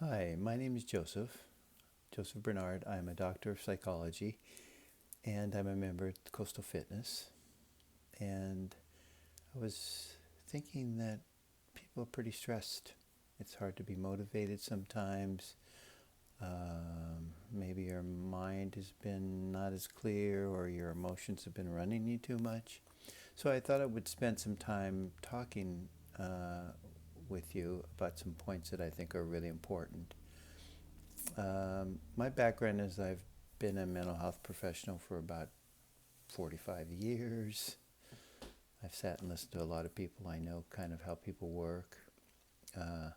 Hi, my name is Joseph Bernard. I'm a doctor of psychology and I'm a member at Coastal Fitness. And I was thinking that people are pretty stressed. It's hard to be motivated sometimes. Maybe your mind has been not as clear or your emotions have been running you too much. So I thought I would spend some time talking with you about some points that I think are really important. My background is I've been a mental health professional for about 45 years. I've sat and listened to a lot of people I know, kind of how people work. Uh,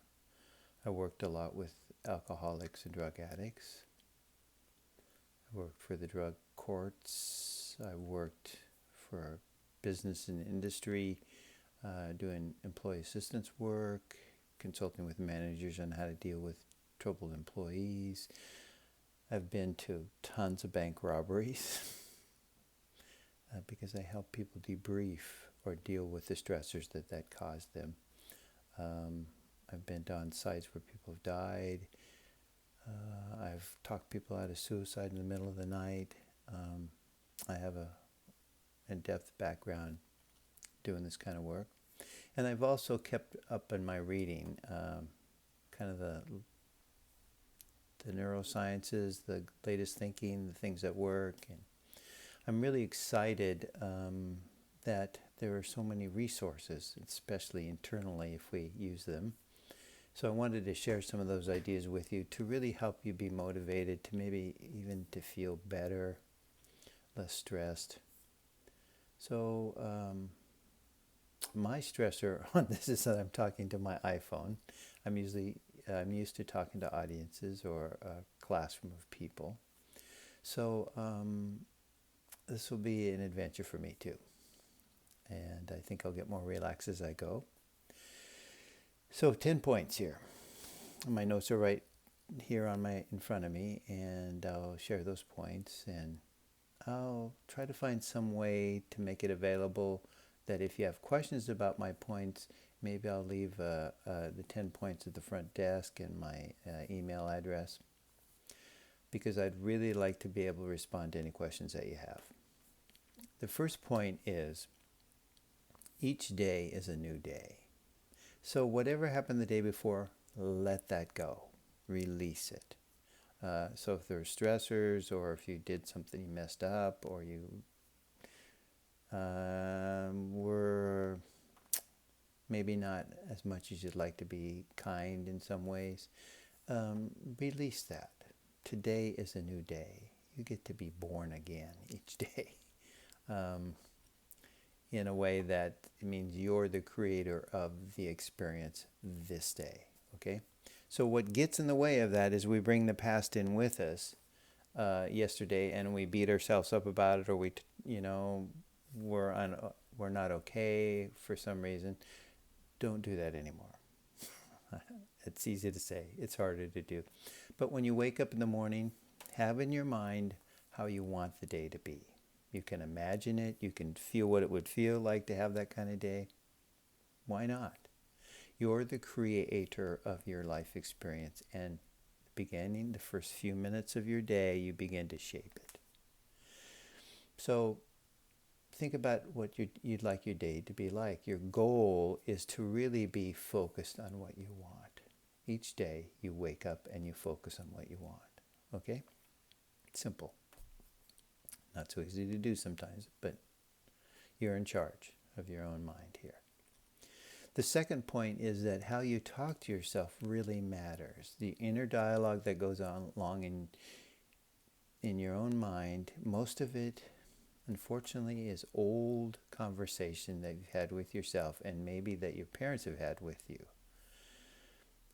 I worked a lot with alcoholics and drug addicts. I worked for the drug courts. I worked for business and industry, doing employee assistance work, consulting with managers on how to deal with troubled employees. I've been to tons of bank robberies because I help people debrief or deal with the stressors that caused them. I've been on sites where people have died. I've talked people out of suicide in the middle of the night. I have a in-depth background doing this kind of work. And I've also kept up in my reading, kind of the neurosciences, the latest thinking, the things that work. And I'm really excited that there are so many resources, especially internally if we use them. So I wanted to share some of those ideas with you to really help you be motivated, to maybe even to feel better, less stressed. So my stressor on this is that I'm talking to my iPhone. I'm used to talking to audiences or a classroom of people. So this will be an adventure for me too. And I think I'll get more relaxed as I go. So 10 points here. My notes are right here in front of me, and I'll share those points, and I'll try to find some way to make it available that if you have questions about my points, maybe I'll leave the 10 points at the front desk and my email address, because I'd really like to be able to respond to any questions that you have. The first point is, each day is a new day. So whatever happened the day before, let that go. Release it. So if there are stressors, or if you did something you messed up, or you were maybe not as much as you'd like to be kind in some ways, release that. Today is a new day. You get to be born again each day. In a way that it means you're the creator of the experience this day, okay? So what gets in the way of that is we bring the past in with us yesterday, and we beat ourselves up about it, or we're not okay for some reason. Don't do that anymore. It's easy to say, it's harder to do. But when you wake up in the morning, have in your mind how you want the day to be. You can imagine it. You can feel what it would feel like to have that kind of day. Why not? You're the creator of your life experience, and beginning the first few minutes of your day, you begin to shape it. So think about what you'd like your day to be like. Your goal is to really be focused on what you want. Each day you wake up and you focus on what you want. Okay? Simple. Not so easy to do sometimes, but you're in charge of your own mind here. The second point is that how you talk to yourself really matters. The inner dialogue that goes on along in your own mind, most of it, unfortunately, is old conversation that you've had with yourself, and maybe that your parents have had with you.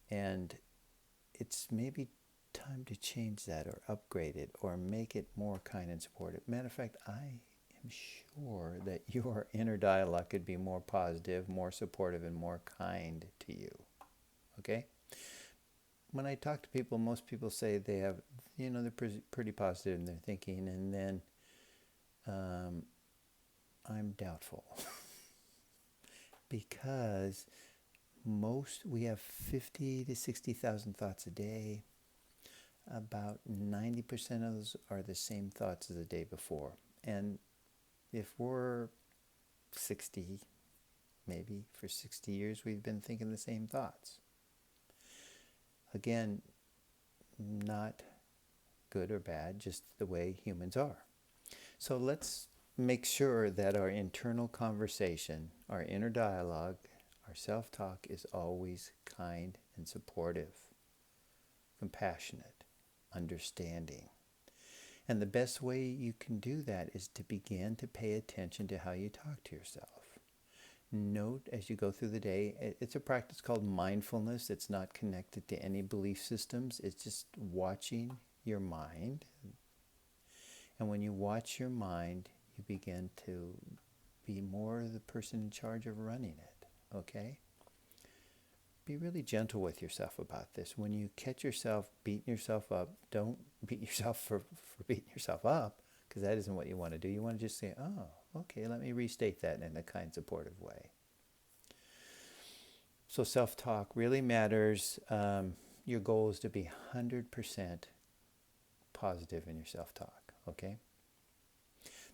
And it's maybe time to change that, or upgrade it, or make it more kind and supportive. Matter of fact, I am sure that your inner dialogue could be more positive, more supportive, and more kind to you. Okay? When I talk to people, most people say they have, they're pretty positive in their thinking, and then I'm doubtful because we have 50 to 60,000 thoughts a day. About 90% of those are the same thoughts as the day before. And if we're 60, maybe for 60 years we've been thinking the same thoughts. Again, not good or bad, just the way humans are. So let's make sure that our internal conversation, our inner dialogue, our self-talk is always kind and supportive, compassionate, understanding. And the best way you can do that is to begin to pay attention to how you talk to yourself. Note as you go through the day, it's a practice called mindfulness. It's not connected to any belief systems. It's just watching your mind. And when you watch your mind, you begin to be more the person in charge of running it, okay? Be really gentle with yourself about this. When you catch yourself beating yourself up, don't beat yourself for beating yourself up, because that isn't what you want to do. You want to just say, oh, okay, let me restate that in a kind, supportive way. So self-talk really matters. Your goal is to be 100% positive in your self-talk, okay?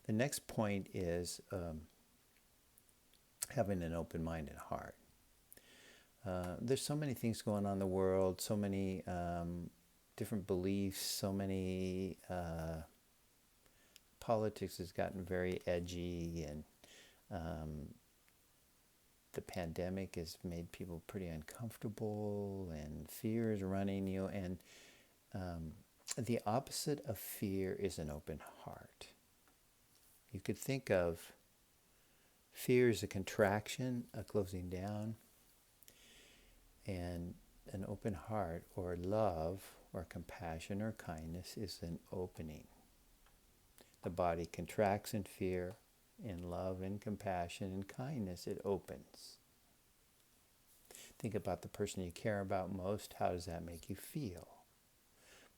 The next point is having an open mind and heart. There's so many things going on in the world, so many different beliefs, so many politics has gotten very edgy, and the pandemic has made people pretty uncomfortable, and fear is running you, and the opposite of fear is an open heart. You could think of fear as a contraction, a closing down, and an open heart, or love, or compassion, or kindness is an opening. The body contracts in fear. In love and compassion and kindness, it opens. Think about the person you care about most. How does that make you feel?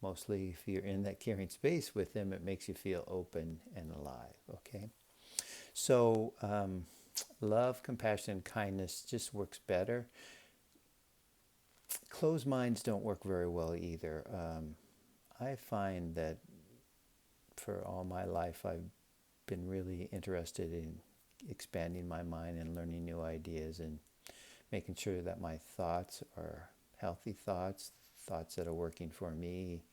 Mostly if you're in that caring space with them, it makes you feel open and alive, okay? So love, compassion, and kindness just works better. Closed minds don't work very well either. I find that for all my life, I've been really interested in expanding my mind and learning new ideas, and making sure that my thoughts are healthy thoughts, thoughts that are working for me.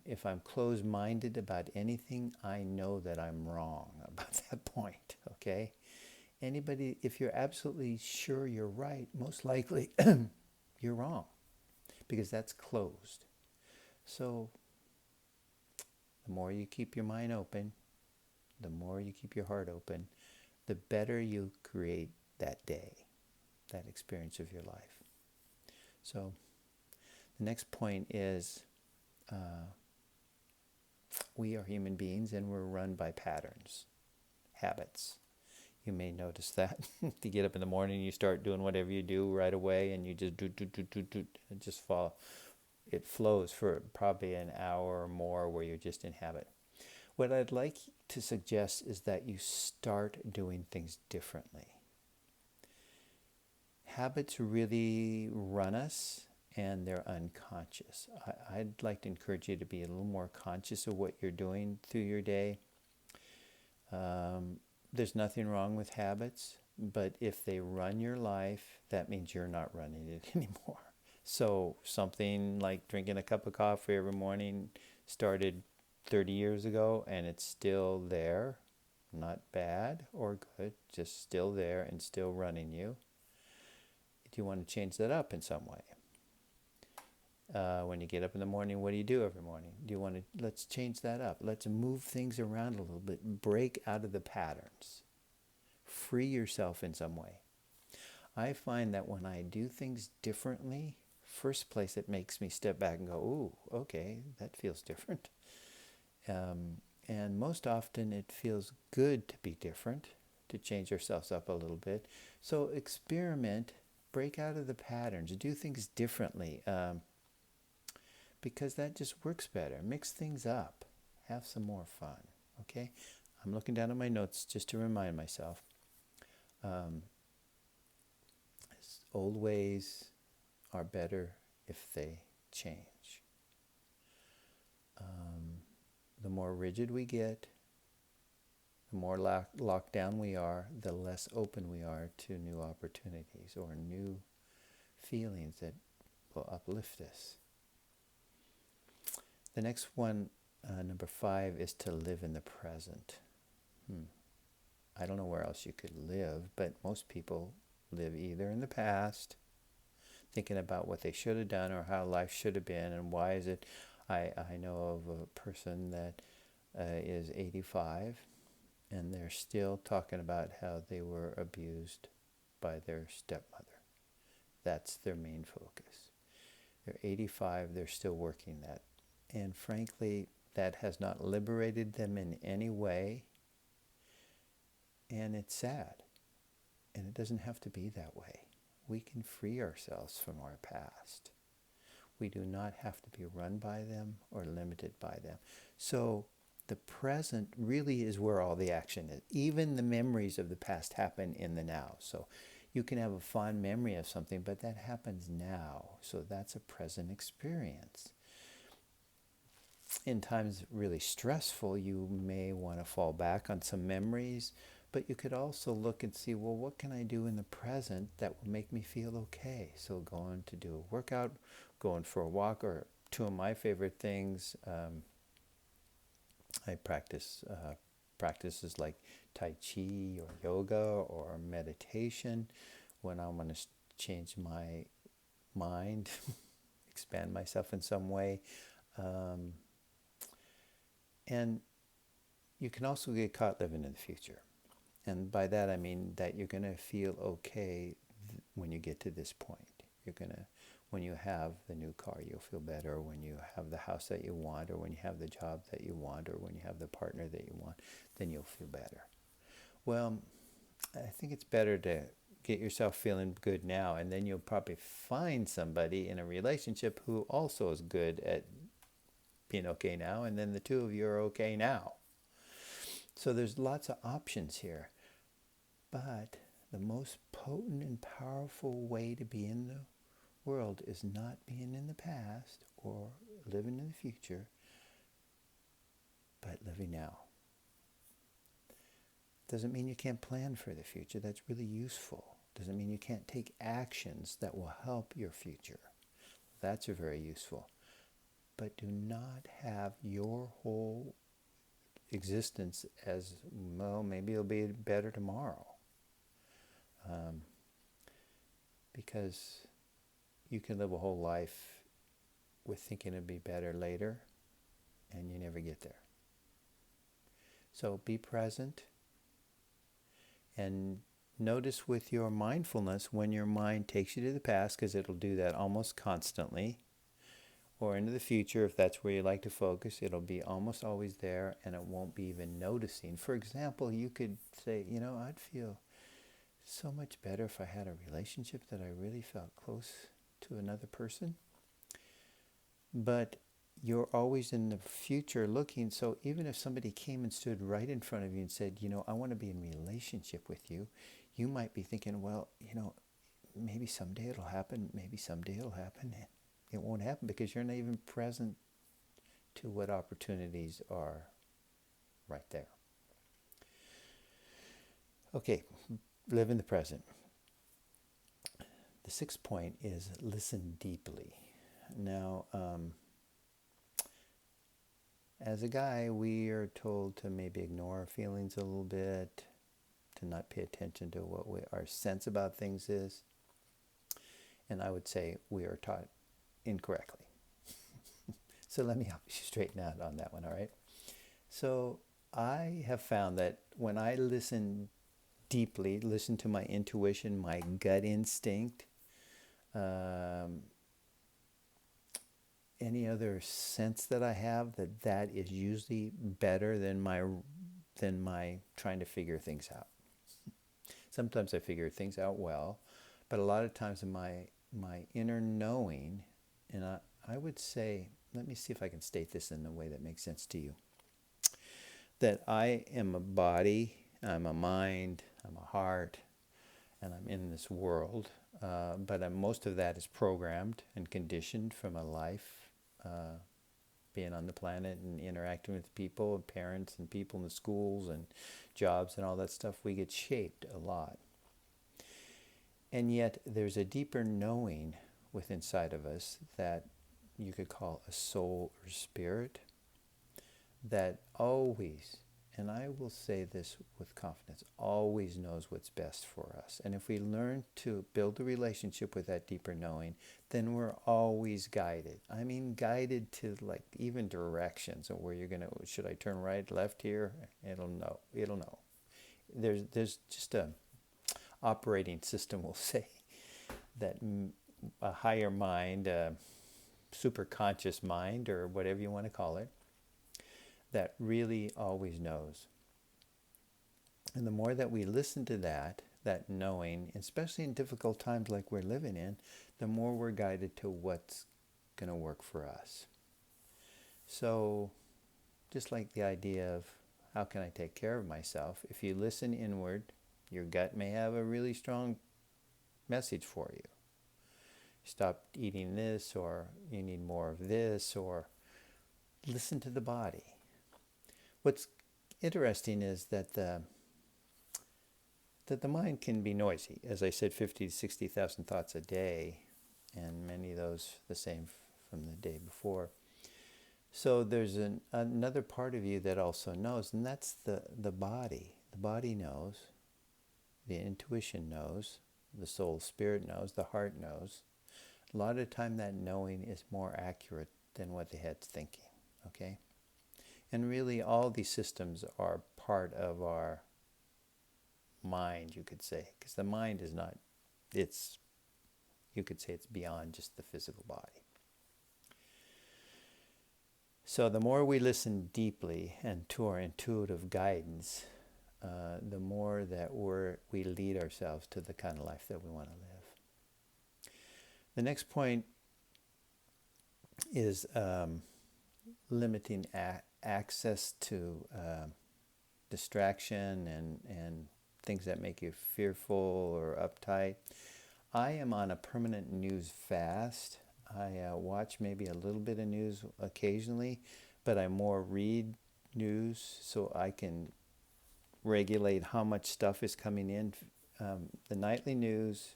If I'm closed-minded about anything, I know that I'm wrong about that point, okay? Anybody, if you're absolutely sure you're right, most likely you're wrong, because that's closed. So the more you keep your mind open, the more you keep your heart open, the better you create that day, that experience of your life. So the next point is we are human beings, and we're run by patterns, habits. You may notice that. You get up in the morning, you start doing whatever you do right away, and you just do, and just fall. It flows for probably an hour or more where you're just in habit. What I'd like to suggest is that you start doing things differently. Habits really run us, and they're unconscious. I'd like to encourage you to be a little more conscious of what you're doing through your day. There's nothing wrong with habits, but if they run your life, that means you're not running it anymore. So something like drinking a cup of coffee every morning started 30 years ago, and it's still there. Not bad or good, just still there and still running you. Do you want to change that up in some way? When you get up in the morning, what do you do every morning? Do you want to, let's change that up. Let's move things around a little bit. Break out of the patterns. Free yourself in some way. I find that when I do things differently, first place it makes me step back and go, ooh, okay, that feels different. And most often it feels good to be different, to change ourselves up a little bit. So experiment, break out of the patterns, do things differently. Because that just works better. Mix things up. Have some more fun. Okay? I'm looking down at my notes just to remind myself. old ways are better if they change. The more rigid we get, the more locked down we are, the less open we are to new opportunities or new feelings that will uplift us. The next one, number 5, is to live in the present. I don't know where else you could live, but most people live either in the past, thinking about what they should have done or how life should have been and why is it. I know of a person that is 85 and they're still talking about how they were abused by their stepmother. That's their main focus. They're 85, they're still working that. And frankly, that has not liberated them in any way. And it's sad. And it doesn't have to be that way. We can free ourselves from our past. We do not have to be run by them or limited by them. So the present really is where all the action is. Even the memories of the past happen in the now. So you can have a fond memory of something, but that happens now. So that's a present experience. In times really stressful, you may want to fall back on some memories, but you could also look and see, well, what can I do in the present that will make me feel okay? So going to do a workout, going for a walk, or two of my favorite things, I practice practices like Tai Chi or yoga or meditation when I want to change my mind, expand myself in some way. And you can also get caught living in the future. And by that I mean that you're going to feel okay when you get to this point. You're going to, when you have the new car, you'll feel better. When you have the house that you want, or when you have the job that you want, or when you have the partner that you want, then you'll feel better. Well, I think it's better to get yourself feeling good now, and then you'll probably find somebody in a relationship who also is good at being okay now, and then the two of you are okay now. So there's lots of options here. But the most potent and powerful way to be in the world is not being in the past or living in the future, but living now. Doesn't mean you can't plan for the future. That's really useful. Doesn't mean you can't take actions that will help your future. That's very useful. But do not have your whole existence as, well, maybe it'll be better tomorrow. Because you can live a whole life with thinking it'd be better later, and you never get there. So be present, and notice with your mindfulness when your mind takes you to the past, because it'll do that almost constantly, or into the future, if that's where you like to focus, it'll be almost always there, and it won't be even noticing. For example, you could say, I'd feel so much better if I had a relationship that I really felt close to another person. But you're always in the future looking, so even if somebody came and stood right in front of you and said, I want to be in relationship with you, you might be thinking, well, maybe someday it'll happen, maybe someday it'll happen. It won't happen because you're not even present to what opportunities are right there. Okay, live in the present. The 6th point is listen deeply. Now, as a guy, we are told to maybe ignore our feelings a little bit, to not pay attention to what our sense about things is. And I would say we are taught incorrectly. So let me help you straighten out on that one, all right? So I have found that when I listen deeply, listen to my intuition, my gut instinct, any other sense that I have, that is usually better than my trying to figure things out. Sometimes I figure things out well, but a lot of times in my inner knowing, and I would say, let me see if I can state this in a way that makes sense to you, that I am a body, I'm a mind, I'm a heart, and I'm in this world. but most of that is programmed and conditioned from a life being on the planet and interacting with people and parents and people in the schools and jobs and all that stuff. We get shaped a lot. And yet there's a deeper knowing within inside of us that you could call a soul or spirit that always, and I will say this with confidence, always knows what's best for us. And if we learn to build a relationship with that deeper knowing, then we're always guided. I mean, guided to like even directions of where you're going to, should I turn right, left here? It'll know. It'll know. There's just a operating system, we'll say, that a higher mind, a super conscious mind, or whatever you want to call it, that really always knows. And the more that we listen to that knowing, especially in difficult times like we're living in, the more we're guided to what's going to work for us. So just like the idea of how can I take care of myself, if you listen inward, your gut may have a really strong message for you. Stop eating this, or you need more of this, or listen to the body. What's interesting is that the mind can be noisy. As I said, 50 to 60,000 thoughts a day, and many of those the same from the day before. So there's another part of you that also knows, and that's the body. The body knows, the intuition knows, the soul, spirit knows, the heart knows. A lot of the time that knowing is more accurate than what the head's thinking, okay? And really all these systems are part of our mind, you could say, because the mind is not, you could say it's beyond just the physical body. So the more we listen deeply and to our intuitive guidance, the more that we lead ourselves to the kind of life that we want to live. The next point is limiting access to distraction and things that make you fearful or uptight. I am on a permanent news fast. I watch maybe a little bit of news occasionally, but I more read news so I can regulate how much stuff is coming in. The nightly news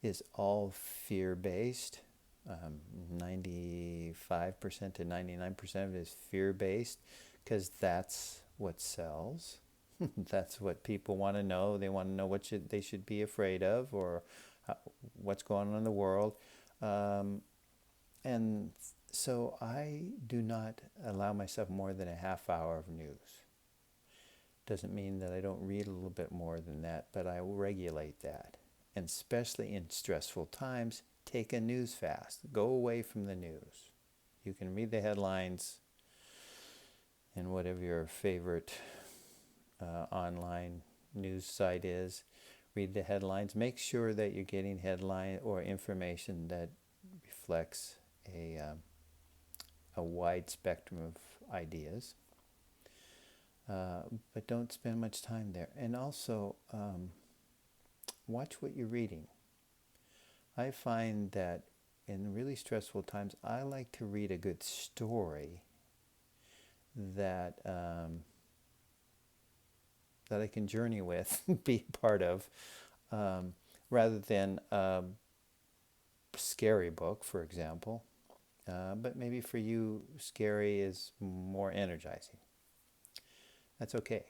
is all fear-based. 95% to 99% of it is fear-based, because that's what sells. That's what people want to know. They want to know what they should be afraid of, or what's going on in the world. And so I do not allow myself more than a half hour of news. Doesn't mean that I don't read a little bit more than that, but I will regulate that. And especially in stressful times, take a news fast. Go away from the news. You can read the headlines and whatever your favorite online news site is. Read the headlines. Make sure that you're getting headline or information that reflects a wide spectrum of ideas. But don't spend much time there. And also, watch what you're reading. I find that in really stressful times, I like to read a good story that I can journey with, be a part of, rather than a scary book, for example. But maybe for you, scary is more energizing. That's okay.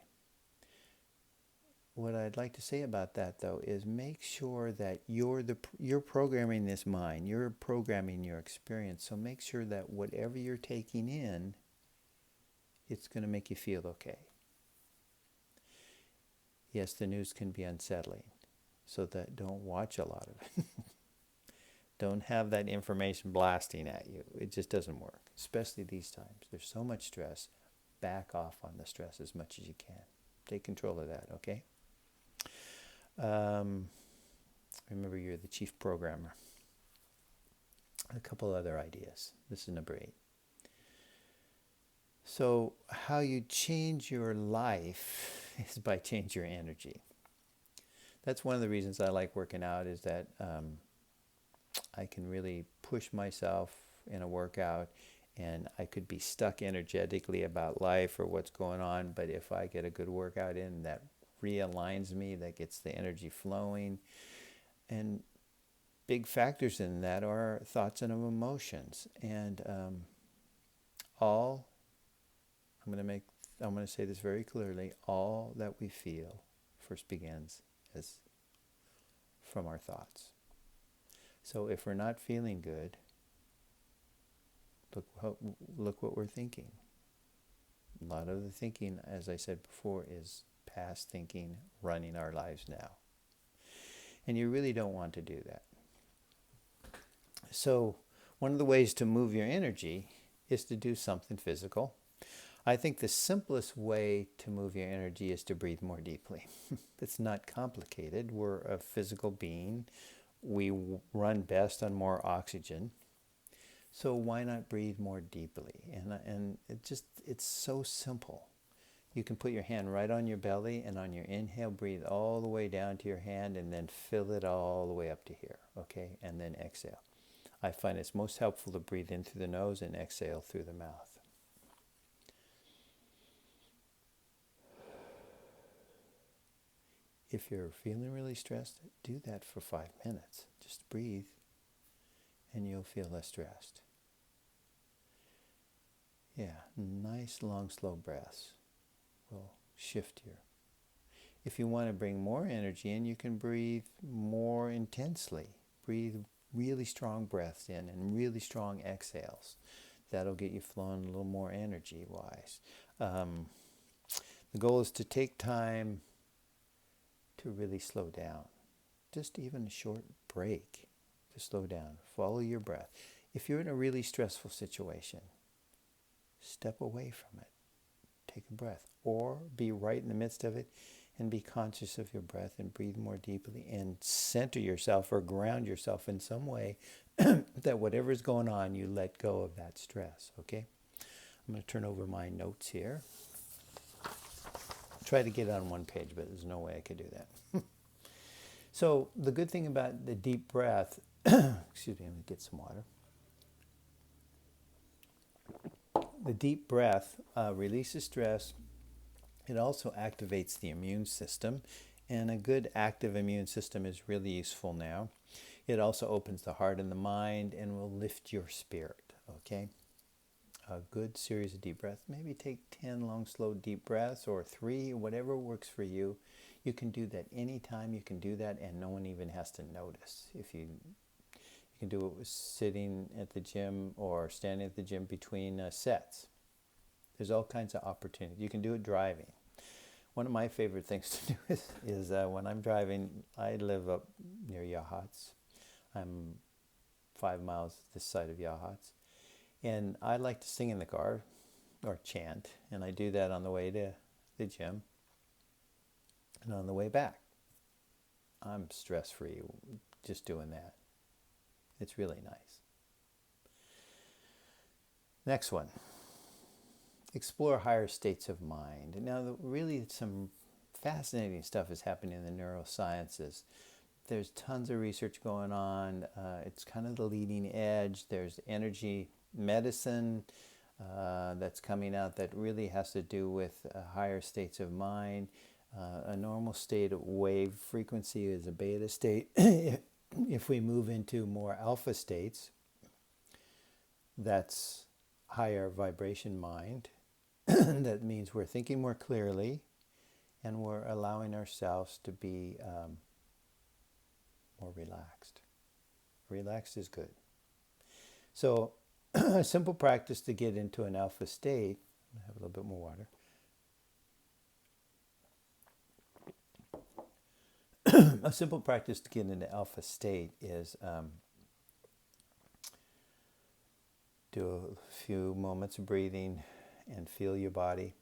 What I'd like to say about that, though, is make sure that you're programming this mind, you're programming your experience. So make sure that whatever you're taking in, it's going to make you feel okay. Yes, the news can be unsettling, so that don't watch a lot of it. Don't have that information blasting at you. It just doesn't work, especially these times. There's so much stress. Back off on the stress as much as you can. Take control of that, okay? Remember, you're the chief programmer. A couple other ideas. This is number 8. So how you change your life is by changing your energy. That's one of the reasons I like working out, is that I can really push myself in a workout, and I could be stuck energetically about life or what's going on, but if I get a good workout in, that realigns me, that gets the energy flowing. And big factors in that are thoughts and emotions. And all, I'm going to say this very clearly, all that we feel first begins as from our thoughts. So if we're not feeling good, look what we're thinking. A lot of the thinking, as I said before, is past thinking running our lives now. And you really don't want to do that. So one of the ways to move your energy is to do something physical. I think the simplest way to move your energy is to breathe more deeply. It's not complicated. We're a physical being. We run best on more oxygen. So why not breathe more deeply? And it's so simple. You can put your hand right on your belly, and on your inhale, breathe all the way down to your hand, and then fill it all the way up to here, okay? And then exhale. I find it's most helpful to breathe in through the nose and exhale through the mouth. If you're feeling really stressed, do that for 5 minutes. Just breathe, and you'll feel less stressed. Yeah, nice, long, slow breaths will shift your... If you want to bring more energy in, you can breathe more intensely. Breathe really strong breaths in and really strong exhales. That'll get you flowing a little more energy-wise. The goal is to take time to really slow down. Just even a short break to slow down. Follow your breath. If you're in a really stressful situation, step away from it. Take a breath. Or be right in the midst of it and be conscious of your breath and breathe more deeply and center yourself or ground yourself in some way that whatever's going on, you let go of that stress, okay? I'm going to turn over my notes here. Try to get it on one page, but there's no way I could do that. So the good thing about the deep breath, excuse me, let me get some water. The deep breath releases stress. It also activates the immune system, and a good active immune system is really useful now. It also opens the heart and the mind and will lift your spirit, okay? A good series of deep breaths. Maybe take 10 long, slow, deep breaths, or 3, whatever works for you. You can do that anytime. You can do that, and no one even has to notice. If you can do it sitting at the gym or standing at the gym between sets. There's all kinds of opportunities. You can do it driving. One of my favorite things to do is when I'm driving, I live up near Yachats. I'm 5 miles this side of Yachats. And I like to sing in the car or chant, and I do that on the way to the gym and on the way back. I'm stress-free just doing that. It's really nice. Next one. Explore higher states of mind. Now, really some fascinating stuff is happening in the neurosciences. There's tons of research going on. It's kind of the leading edge. There's energy medicine that's coming out that really has to do with higher states of mind. A normal state of wave frequency is a beta state. If we move into more alpha states, that's higher vibration mind. That means we're thinking more clearly, and we're allowing ourselves to be more relaxed. Relaxed is good. So a simple practice to get into an alpha state, I have a little bit more water. A simple practice to get into alpha state is do a few moments of breathing and feel your body,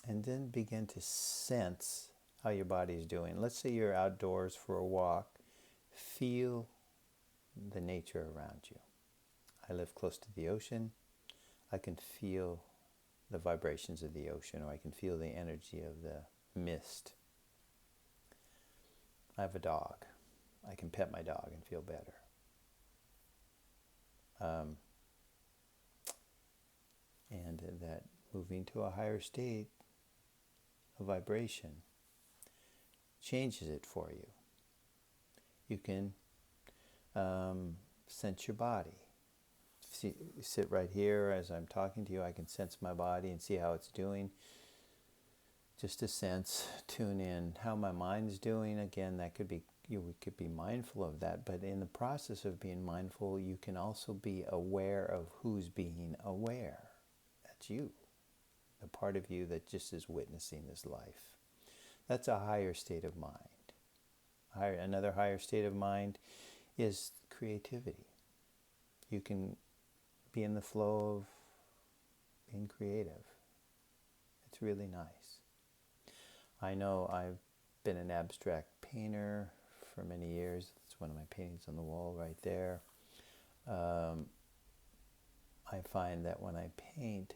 and then begin to sense how your body is doing. Let's say you're outdoors for a walk. Feel the nature around you. I live close to the ocean. I can feel the vibrations of the ocean, or I can feel the energy of the mist. I have a dog. I can pet my dog and feel better. And that moving to a higher state of vibration changes it for you. You can sense your body. Sit right here as I'm talking to you. I can sense my body and see how it's doing. Just a sense, tune in how my mind's doing. Again, that could be, we could be mindful of that, but in the process of being mindful, you can also be aware of who's being aware. That's you, the part of you that just is witnessing this life. That's a higher state of mind. Another higher state of mind is creativity. You can be in the flow of being creative. It's really nice. I know I've been an abstract painter for many years. It's one of my paintings on the wall right there. I find that when I paint,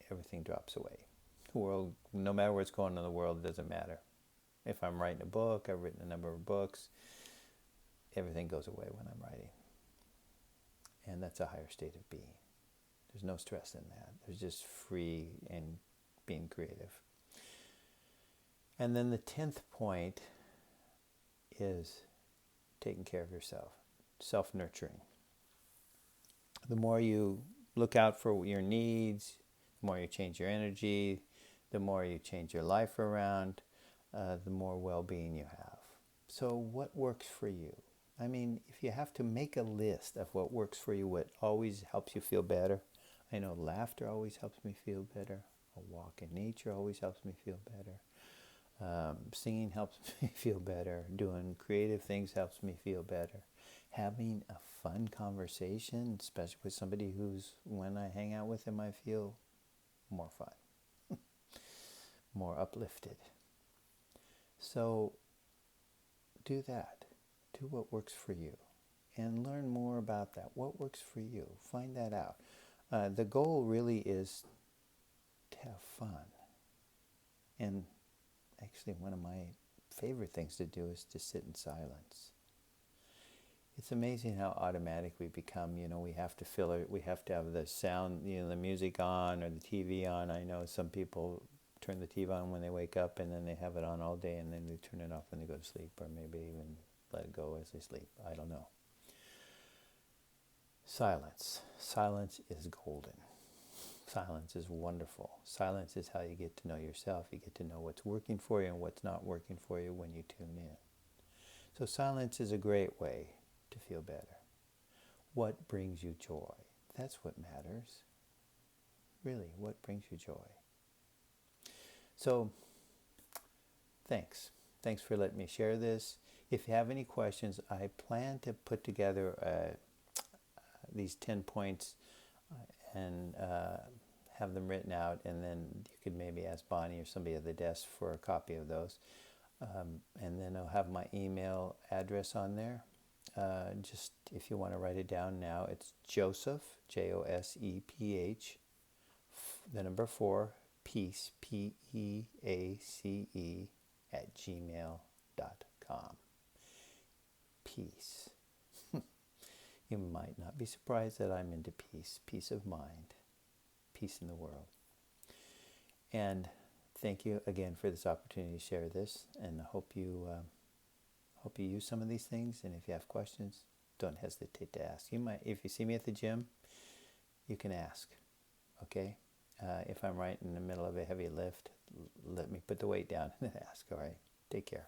everything drops away. The world, no matter what's going on in the world, it doesn't matter. If I'm writing a book, I've written a number of books, everything goes away when I'm writing. And that's a higher state of being. There's no stress in that. There's just free and being creative. And then the 10th point is taking care of yourself, self-nurturing. The more you look out for your needs, the more you change your energy, the more you change your life around, the more well-being you have. So what works for you? I mean, if you have to make a list of what works for you, what always helps you feel better. I know laughter always helps me feel better. A walk in nature always helps me feel better. Singing helps me feel better. Doing creative things helps me feel better. Having a fun conversation, especially with somebody who's, when I hang out with them, I feel more fun, more uplifted. So do that. Do what works for you and learn more about that. What works for you? Find that out. The goal really is to have fun. And actually, one of my favorite things to do is to sit in silence. It's amazing how automatic we become. You know, we have to fill it. We have to have the sound, you know, the music on or the TV on. I know some people turn the TV on when they wake up and then they have it on all day and then they turn it off when they go to sleep, or maybe even let it go as they sleep. I don't know. Silence. Silence is golden. Silence is wonderful. Silence is how you get to know yourself. You get to know what's working for you and what's not working for you when you tune in. So silence is a great way to feel better. What brings you joy? That's what matters. Really, what brings you joy? So, thanks. Thanks for letting me share this. If you have any questions, I plan to put together these 10 points and have them written out, and then you could maybe ask Bonnie or somebody at the desk for a copy of those. And then I'll have my email address on there. Just if you want to write it down now, it's Joseph, Joseph, the number 4, Peace, Peace, @gmail.com. Peace. You might not be surprised that I'm into peace, peace of mind, peace in the world. And thank you again for this opportunity to share this, and I hope you use some of these things. And if you have questions, don't hesitate to ask. You might, if you see me at the gym, you can ask. Okay, if I'm right in the middle of a heavy lift, let me put the weight down and then ask. All right, take care.